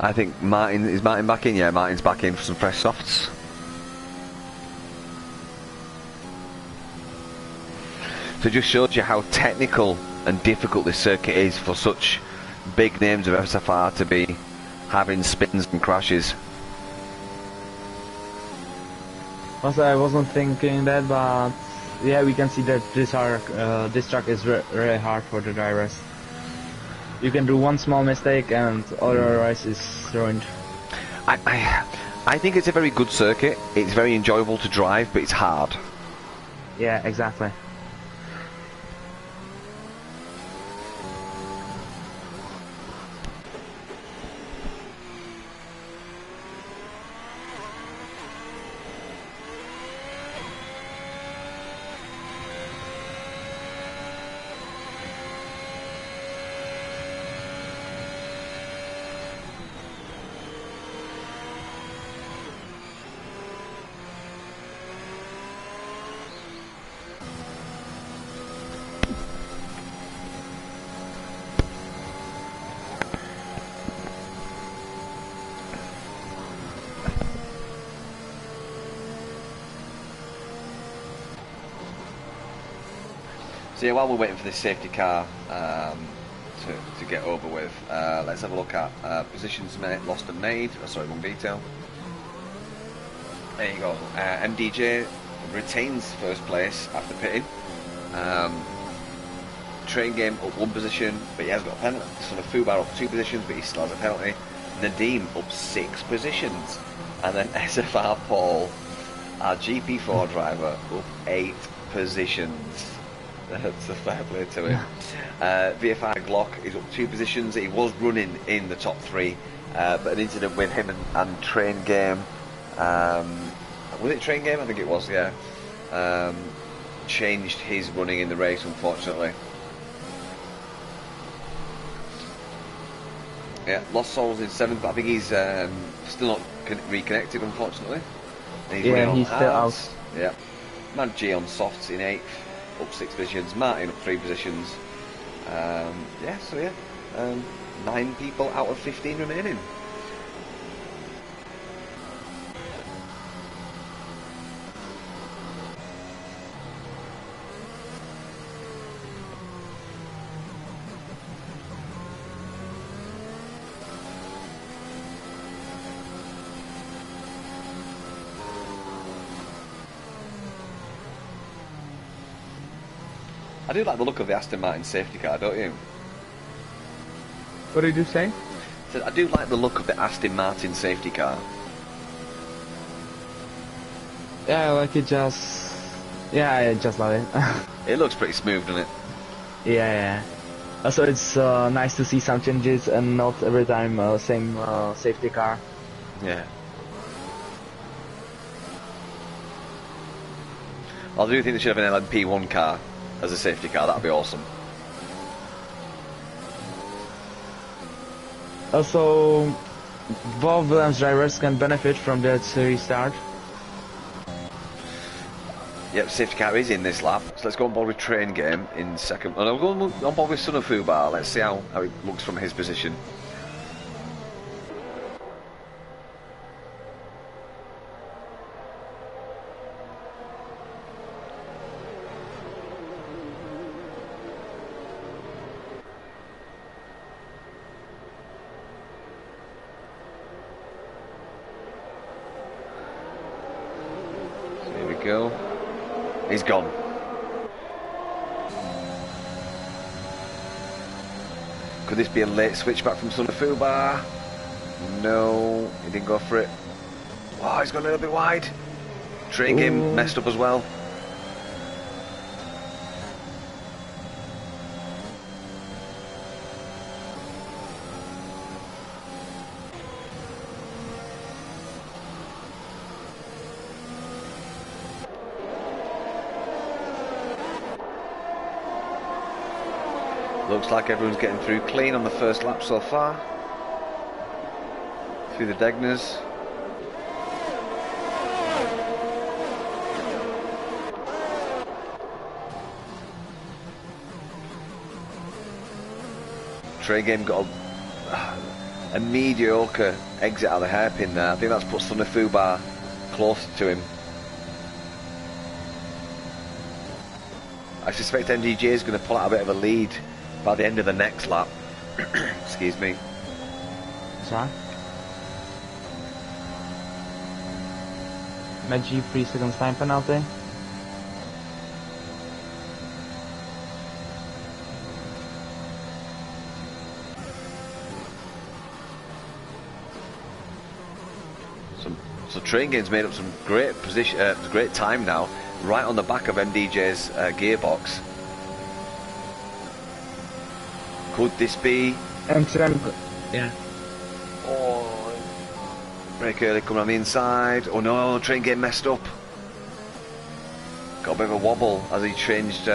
I think is Martin back in? Yeah, Martin's back in for some fresh softs. So it just shows you how technical and difficult this circuit is for such big names of SFR to be having spins and crashes. Also, I wasn't thinking that, but yeah, we can see that this track is really hard for the drivers. You can do one small mistake and all your race is ruined. I think it's a very good circuit. It's very enjoyable to drive, but it's hard. Yeah, exactly. So yeah, while we're waiting for this safety car to get over with, let's have a look at positions lost and made. Oh, sorry, wrong detail. There you go. MDJ retains first place after pitting. Train Game up 1 position, but he has got a penalty. Sort of Fubar up 2 positions, but he still has a penalty. Nadim up 6 positions, and then SFR Paul, our GP4 driver, up 8 positions. That's a fair play to him. VFI Glock is up 2 positions. He was running in the top 3, but an incident with him and Train Game. Was it Train Game? I think it was. Yeah. Changed his running in the race, unfortunately. Yeah, lost souls in 7th, but I think he's still not reconnected, unfortunately. And He's still out. Yeah. Man G on softs in 8th. Up 6 positions, Martin up 3 positions. Yeah, so yeah, 9 people out of 15 remaining. I do like the look of the Aston Martin safety car, don't you? What did you say? I do like the look of the Aston Martin safety car. Yeah, like it just... Yeah, I just love it. It looks pretty smooth, doesn't it? Yeah. Also, it's nice to see some changes and not every time same safety car. Yeah. I do think they should have an LMP1 car as a safety car. That'd be awesome. Also, both Williams drivers can benefit from that restart. Yep, safety car is in this lap, so let's go on board with Train Game in second. And I'll go on board with Son of Fubar. Let's see how it looks from his position. So here we go. He's gone. Could this be a late switch back from Son of Fubar? No, he didn't go for it. Oh, he's gone a little bit wide. Train Game messed up as well. Looks like everyone's getting through clean on the first lap so far. Through the Degners. Train Game got a mediocre exit out of the hairpin there. I think that's put Son of Fubar closer to him. I suspect MDJ is going to pull out a bit of a lead by the end of the next lap. Excuse me. Sorry. Maggi 3 seconds time penalty. So Train Game's made up some great great time now, right on the back of MDJ's gearbox. Could this be? Yeah. Oh, break early coming on the inside. Oh no, Train Game messed up. Got a bit of a wobble as he changed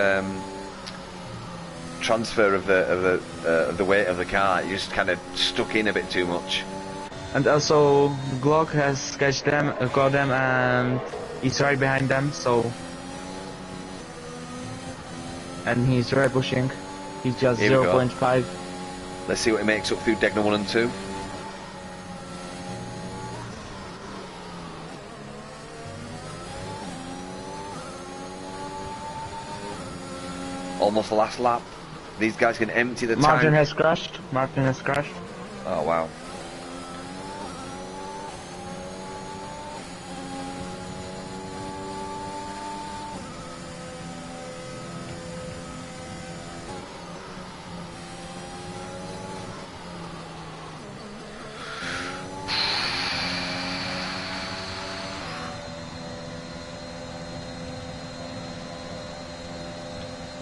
transfer of the weight of the car. He just kind of stuck in a bit too much. And also, Glock has caught them, and he's right behind them. So, and he's right pushing. He's just 0.5. Let's see what he makes up through Degner 1 and 2. Almost the last lap. These guys can empty the tank. Martin has crashed. Oh wow.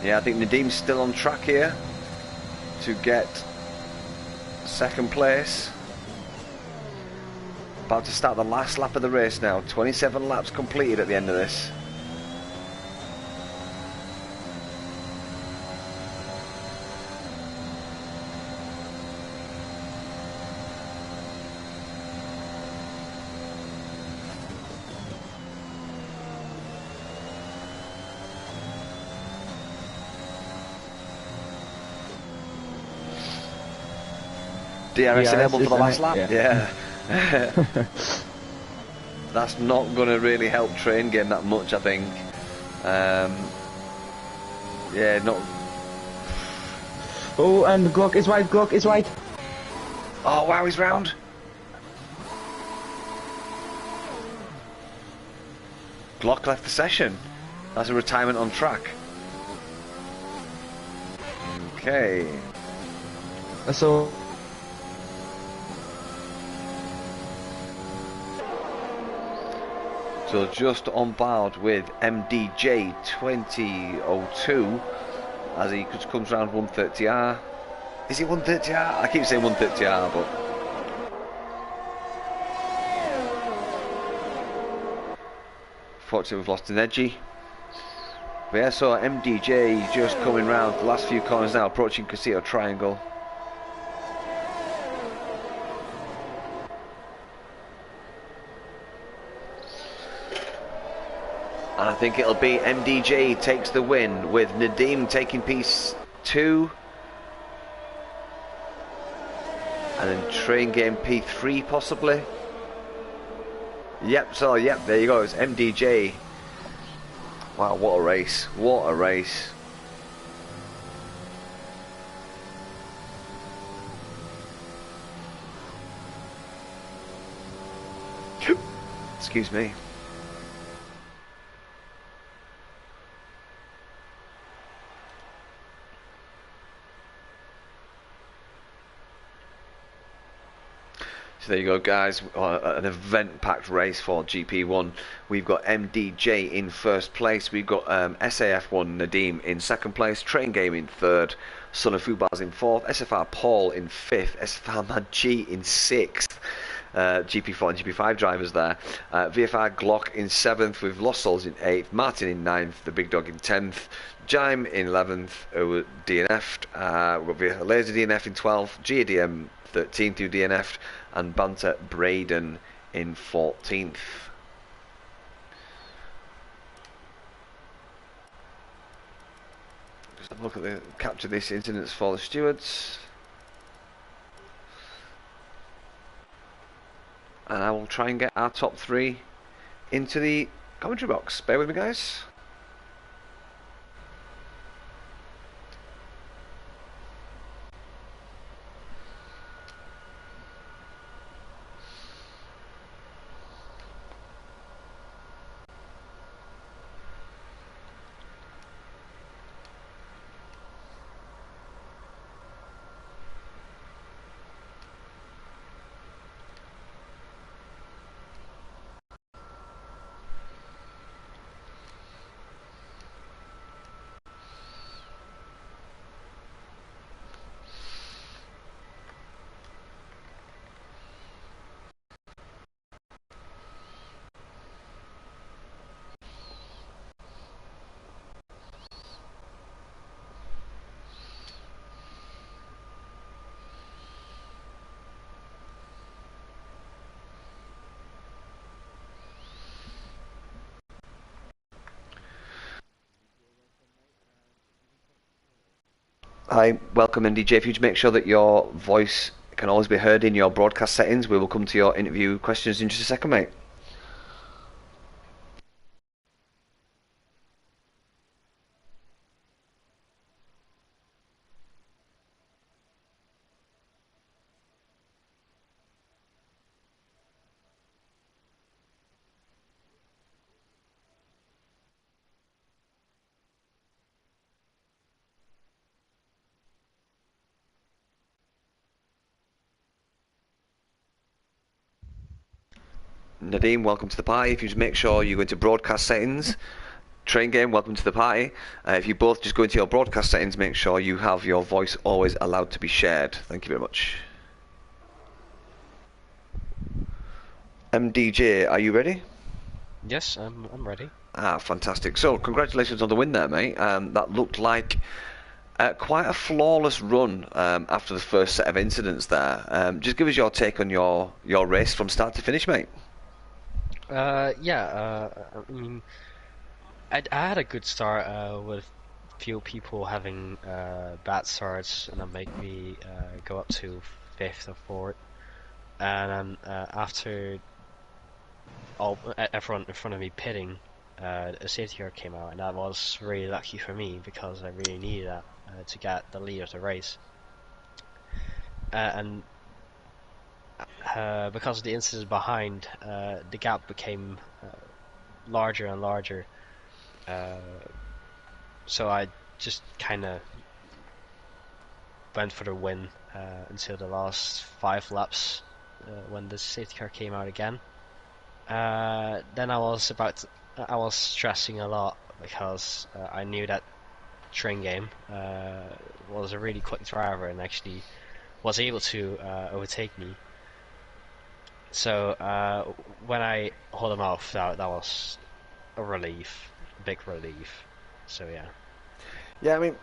Yeah, I think Nadim's still on track here to get second place. About to start the last lap of the race now. 27 laps completed at the end of this. DRS enabled for the last lap. Yeah. That's not going to really help Train Game that much, I think. Yeah, not. Oh, and Glock is white. Oh wow, he's round. Glock left the session. That's a retirement on track. Okay. So. So just on board with MDJ 2002 as he just comes around 130R. Is he 130R? I keep saying 130R, but fortunately we've lost an edgy. But yeah, so MDJ just coming round the last few corners now, approaching Casito Triangle. think it'll be MDJ takes the win with Nadim taking P2. And then Train Game P3 possibly. Yep, so yep, there you go, it's MDJ. Wow, what a race, what a race. Excuse me. So there you go, guys, an event-packed race for GP1. We've got MDJ in first place, we've got SAF1 Nadim in second place, Train Game in third, Son of Fubars in fourth, SFR Paul in fifth, SFR Mad G in sixth, GP4 and GP5 drivers there, VFR Glock in seventh, with Lost Souls in eighth, Martin in ninth, the Big Dog in 10th, Jaime in 11th, who DNF'd, we've got Laser DNF in 12th, GADM 13th who DNF'd, and Banter Braden in 14th. Just have a look at the capture this incidents for the stewards. And I will try and get our top three into the commentary box. Bear with me, guys. Hi, welcome MDJ. If you make sure that your voice can always be heard in your broadcast settings, we will come to your interview questions in just a second, mate. Nadim, welcome to the party. If you just make sure you go into broadcast settings, Train Game, welcome to the party. If you both just go into your broadcast settings, make sure you have your voice always allowed to be shared. Thank you very much. MDJ, are you ready? Yes, I'm ready. Ah, fantastic. So, congratulations on the win there, mate. That looked like quite a flawless run after the first set of incidents there. Just give us your take on your race from start to finish, mate. Yeah, I mean, I had a good start with few people having bad starts, and that made me go up to fifth or fourth. And then after everyone in front of me pitting, a safety car came out, and that was really lucky for me because I really needed that to get the lead of the race. And because of the incident behind, the gap became larger and larger. So I just kind of went for the win until the last 5 laps when the safety car came out again. Then I was stressing a lot because I knew that Train Game was a really quick driver and actually was able to overtake me. So when I hold him off, that was a relief, a big relief. So yeah. Yeah, I mean,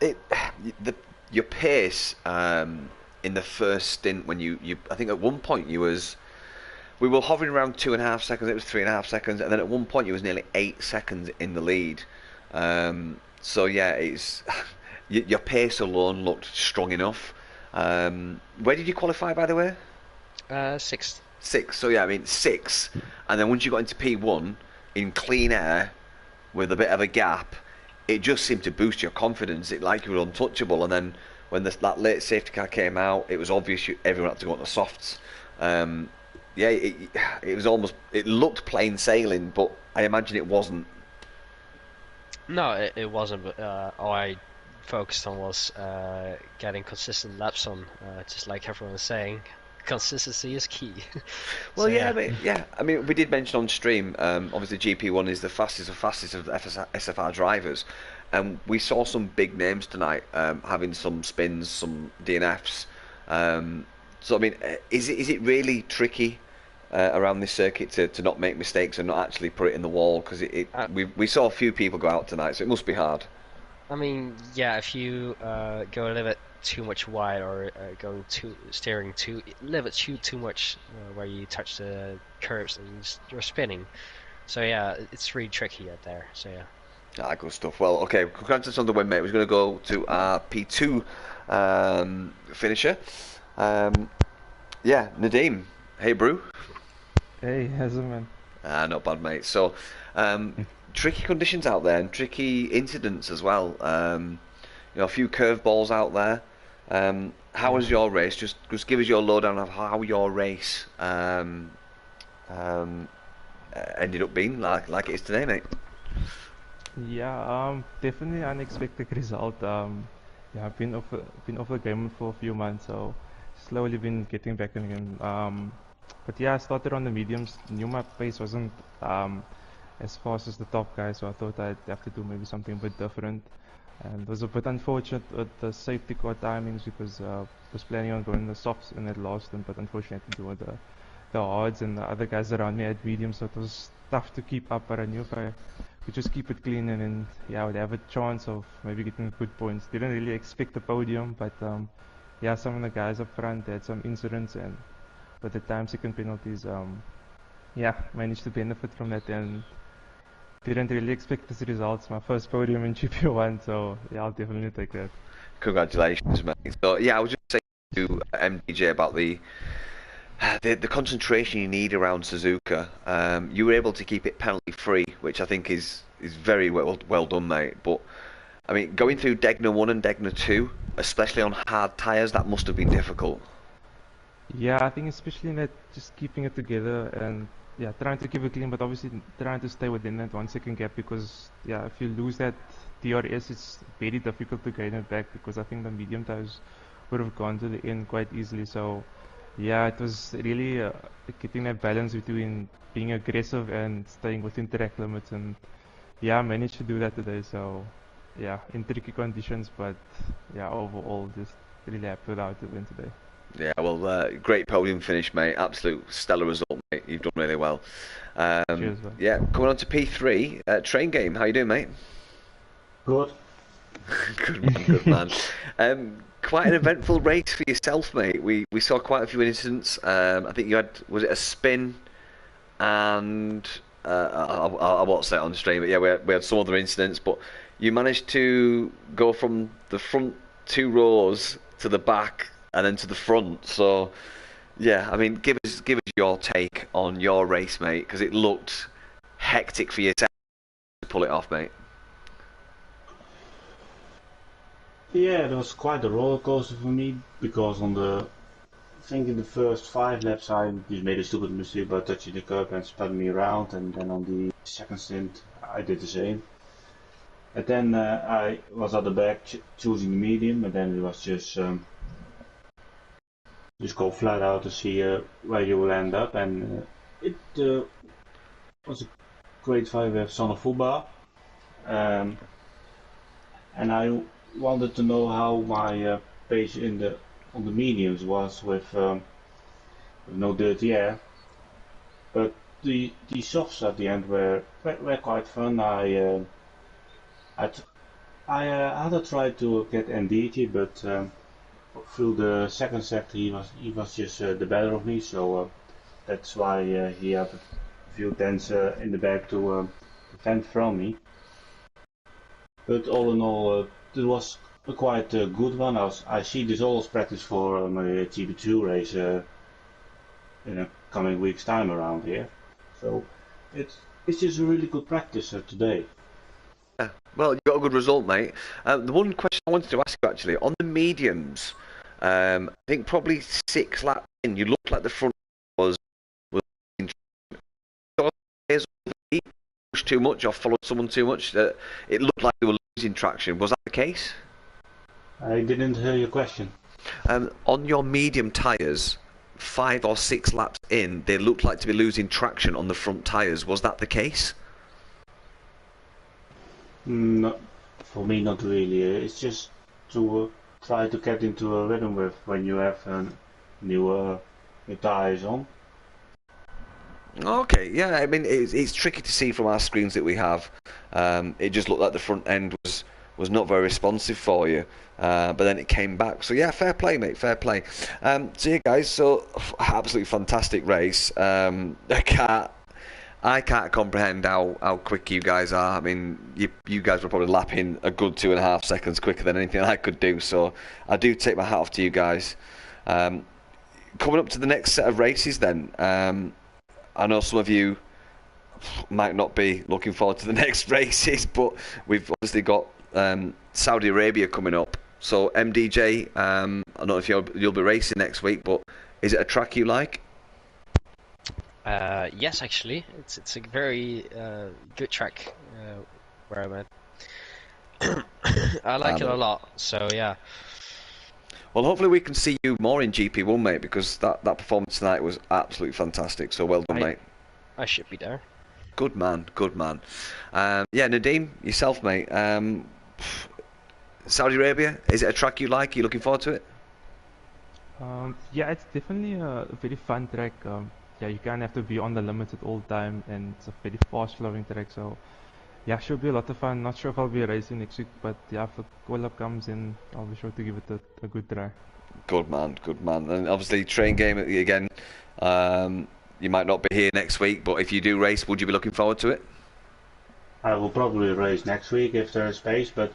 your pace in the first stint when you I think at one point you was we were hovering around 2.5 seconds. It was 3.5 seconds, and then at one point you was nearly 8 seconds in the lead. So yeah, it's your pace alone looked strong enough. Where did you qualify, by the way? Sixth. Six. So yeah, I mean six, and then once you got into P1 in clean air with a bit of a gap, it just seemed to boost your confidence. It like you were untouchable, and then when that late safety car came out, it was obvious everyone had to go on the softs. Yeah, it was almost, it looked plain sailing, but I imagine it wasn't. No, it wasn't. But all I focused on was getting consistent laps on, just like everyone was saying. Consistency is key. Well, So yeah, yeah. but yeah. I mean, we did mention on stream. Obviously, GP1 is the fastest of SFR drivers, and we saw some big names tonight having some spins, some DNFs. So I mean, is it really tricky around this circuit to not make mistakes and not actually put it in the wall? Because we saw a few people go out tonight, so it must be hard. I mean, yeah, if you go a little bit too much wide or steering too a little bit too much where you touch the curves and you're spinning. So yeah, it's really tricky out there. So yeah. Ah, good stuff. Well, okay, congratulations on the win, mate. We're going to go to our P2 finisher. Yeah, Nadeem. Hey, Brew. Hey, how's it, man? Not bad, mate. So, tricky conditions out there and tricky incidents as well. You know, a few curveballs out there. How was your race? Just give us your lowdown of how your race ended up being like it is today, mate. Yeah, definitely unexpected result. Yeah, I've been off the game for a few months, so slowly been getting back in again. But yeah, I started on the mediums. Knew my pace wasn't as fast as the top guy, so I thought I'd have to do maybe something a bit different. And it was a bit unfortunate with the safety car timings because I was planning on going the softs and it lost them, but unfortunately I had to do the hards and the other guys around me had mediums, so it was tough to keep up. But I knew if I could just keep it clean and then yeah, I would have a chance of maybe getting good points. Didn't really expect the podium, but yeah, some of the guys up front had some incidents and with the time second penalties, yeah, managed to benefit from that and didn't really expect this results. My first podium in GP1, so yeah, I'll definitely take that. Congratulations, mate. So yeah, I was just saying to MDJ about the concentration you need around Suzuka. You were able to keep it penalty free, which I think is very well done, mate. But I mean, going through Degner 1 and Degner 2, especially on hard tyres, that must have been difficult. Yeah, I think especially in that just keeping it together and yeah, trying to keep it clean, but obviously trying to stay within that 1 second gap because yeah, if you lose that DRS, it's very difficult to gain it back because I think the medium tires would have gone to the end quite easily. So yeah, it was really getting that balance between being aggressive and staying within track limits, and yeah, I managed to do that today. So yeah, in tricky conditions, but yeah, overall just really happy with how it went today. Yeah, well, great podium finish, mate. Absolute stellar result, mate. You've done really well. Cheers, man. Yeah, coming on to P3, Train Game. How you doing, mate? Good. Good man. Quite an eventful race for yourself, mate. We saw quite a few incidents. I think you had, was it a spin, and I won't say it on stream, but yeah, we had some other incidents. But you managed to go from the front 2 rows to the back and then to the front. So yeah, I mean, give us your take on your race, mate, because it looked hectic for yourself to pull it off, mate. Yeah, it was quite a roller coaster for me because I think in the first 5 laps I just made a stupid mistake by touching the curb and spun me around, and then on the second stint I did the same. And then I was at the back choosing the medium, and then it was just go flat out to see where you will end up, and it was a great fight with Sanne Voetbal. And I wanted to know how my pace on the mediums was with no dirty air, but the softs at the end were quite fun. I had to try to get NDT, but through the second sector he was just the better of me. So That's why he had a few tents in the back to defend from me. But all in all, it was a quite good one. I see this all as practice for my GP2 race in a coming week's time around here. So it's just a really good practice today. Yeah, well, you got a good result, mate. The one question I wanted to ask you actually on the mediums, I think probably 6 laps in, you looked like the front was pushed too much or followed someone too much. It looked like they were losing traction. Was that the case? I didn't hear your question. On your medium tyres, 5 or 6 laps in, they looked like to be losing traction on the front tyres. Was that the case? Not, for me, not really. It's just to try to get into a rhythm with when you have new tires on. Okay, yeah, I mean, it's tricky to see from our screens that we have. It just looked like the front end was not very responsive for you, but then it came back. So yeah, fair play, mate, fair play. So yeah, guys, so absolutely fantastic race. I can't comprehend how quick you guys are. I mean, you guys were probably lapping a good 2.5 seconds quicker than anything I could do. So I do take my hat off to you guys. Coming up to the next set of races, then. I know some of you might not be looking forward to the next races, but we've obviously got Saudi Arabia coming up. So MDJ, I don't know if you'll be racing next week, but is it a track you like? Yes, actually, it's a very good track where I'm at. I like it a lot. So yeah. Well, hopefully we can see you more in GP1, mate, because that performance tonight was absolutely fantastic. So well done, mate. I should be there. Good man, good man. Yeah, Nadeem, yourself, mate. Saudi Arabia, is it a track you like? Are you looking forward to it? Yeah, it's definitely a very fun track. Yeah, you kind of have to be on the limits at all time, and it's a very fast-flowing track. So yeah, should be a lot of fun. Not sure if I'll be racing next week, but yeah, if the call-up comes in, I'll be sure to give it a good try. Good man, good man. And obviously, train game again. You might not be here next week, but if you do race, would you be looking forward to it? I will probably race next week if there is space. But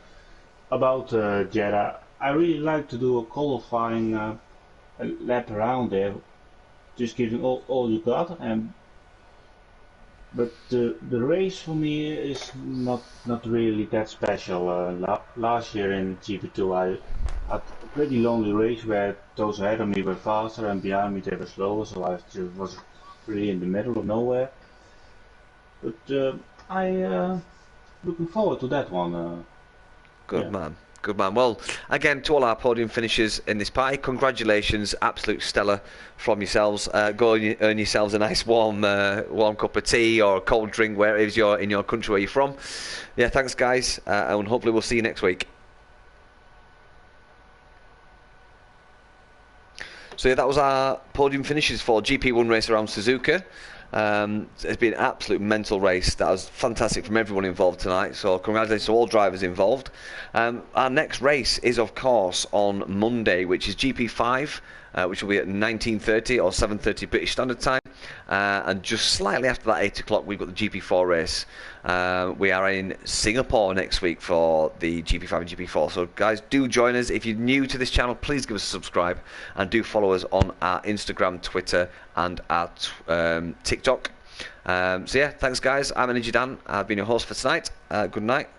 about Jeddah, I really like to do a qualifying a lap around there, just giving all you got. But the race for me is not really that special. Last year in GP2 I had a pretty lonely race where those ahead of me were faster and behind me they were slower, so I just was really in the middle of nowhere. But I looking forward to that one. Good Yeah. man. Good man. Well, again, to all our podium finishers in this party, congratulations, absolute stellar from yourselves. Go and earn yourselves a nice warm cup of tea or a cold drink wherever it is you're in your country where you're from. Yeah, thanks guys, and hopefully we'll see you next week. So yeah, that was our podium finishes for GP1 race around Suzuka. It's been an absolute mental race. That was fantastic from everyone involved tonight. So congratulations to all drivers involved. Our next race is of course on Monday, which is GP5, which will be at 19:30 or 7:30 British Standard Time. And just slightly after that 8 o'clock, we've got the GP4 race. We are in Singapore next week for the GP5 and GP4. So guys, do join us. If you're new to this channel, please give us a subscribe and do follow us on our Instagram, Twitter and our TikTok. So yeah, thanks guys. I'm Energy Dan. I've been your host for tonight. Good night.